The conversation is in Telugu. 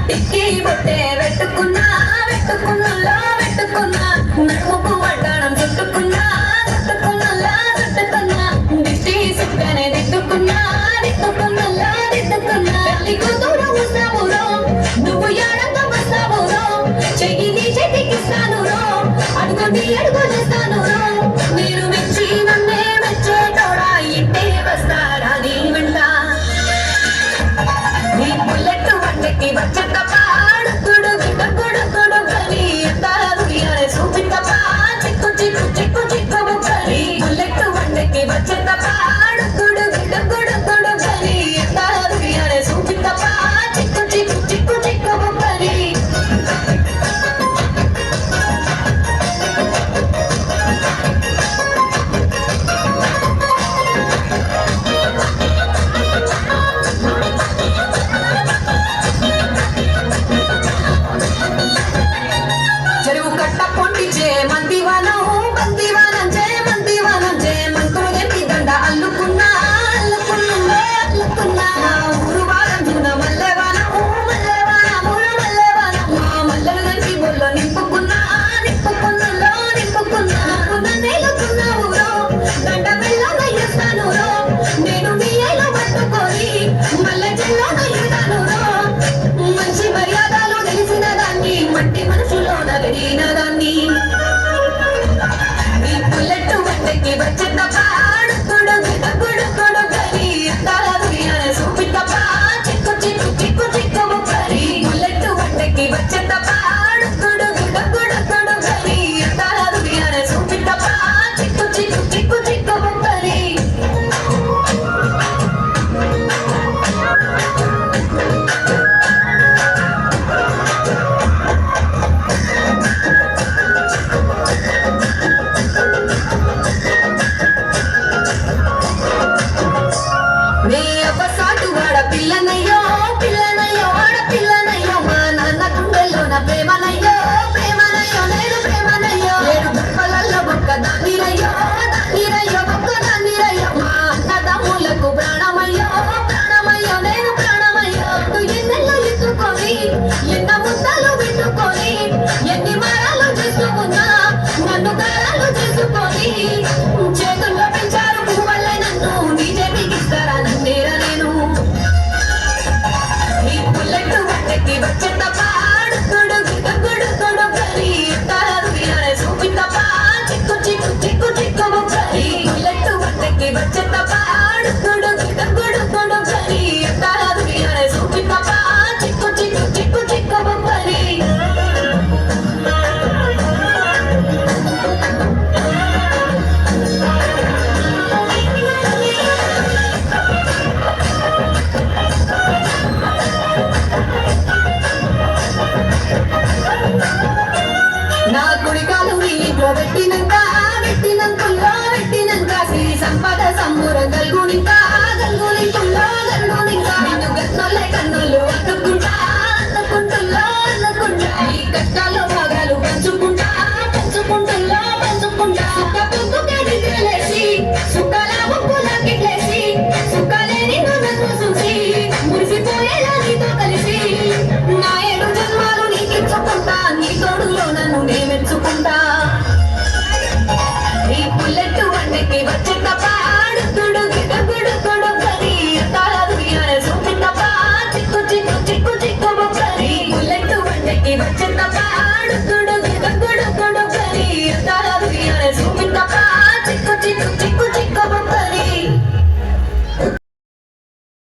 టిక్కీ బొట్టే పెట్టుకున్నా పెట్టుకున్నా పెట్టుకున్నా నడుముకు వడ్డాణం చుట్టుకున్నా చుట్టుకున్నా చుట్టుకున్నా దిష్టి సుక్కనే దిద్దుకున్నా దిద్దుకున్నా దిద్దుకున్నా తల్లి కూతురు వస్తావురో నువ్వు ఏడంగా వస్తావురో చెయ్యి చేతికిస్తాను రో అడుగుని అడుగు చేస్తాను రో నేను మెచ్చి నన్నే మెచ్చేటోడా ఇంటే వస్తాడా నీ వెంట నీ బుల్లెట్ వంటకి వచ్చేట పాడు గుడు గుడు గుడు గని ఎంతారు యారే చూపిత పా చిక్కు చిక్కు చిక్కు చిక్కు గని బుల్లెట్ వంటకి వచ్చేట పాడు గుడు గుడు గుడు గని ఎంతారు యారే చూపిత పా చిక్కు చిక్కు చిక్కు చిక్కు గని మంచి మర్యాదలు తెలిసిన దాన్ని మట్టి మనసులో నగడిన దాన్ని ఈ బుల్లెట్ వంటకి వచ్చేట పాడు గుడు గుడు గుడు గని ఎంతారు యారే చూపిత పా చిక్కు చిక్కు చిక్కు చిక్కు గని బుల్లెట్ వంటకి వచ్చేట పాడు గుడు గుడు గుడు గని ఎంతారు యారే చూపిత పా చిక్కు చిక్కు చిక్కు చిక్కు గని పిల్లనయ్యో పిల్లనయ్యో ఆడ పిల్లనయ్యో మా నాన్న గుండెల్లోన ప్రేమనయ్యో ప్రేమనయ్యో నేను ప్రేమనయ్యో ఏడు బొక్కలల్లో బొక్క దానిరయ్యో దానిరయ్యో బొక్క దానిరయ్యో మా అన్నదమ్ములకు ప్రాణమయ్యో ప్రాణమయ్యో నేను ప్రాణమయ్యో ఎన్నెల్లో ఎత్తుకొని ఎన్న ముద్దలు పెట్టుకొని ఎన్ని మారాలు చేసుకున్నా నన్ను గారాలు చేసుకొని చేతుల్లో పెంచారు పువ్వులే నన్ను నీజే బిగిస్తారా నన్నేరా నేను బుల్లెట్ వంటకి వచ్చేట పాడు గుడు గుడు గుడు గని ఎంతారు యారే చూపిత పా చిక్కు చిక్కు చిక్కు చిక్కు గని బుల్లెట్ వంటకి వచ్చేట పాడు గుడు గుడు గుడు గని ఎంతారు యారే చూపిత పా చిక్కు చిక్కు చిక్కు చిక్కు గని నా కుడికాలు నీ ఇంట్లో పెట్టినంక పెట్టినంక శ్రీ సంపద సంబూరం కలుగునింకా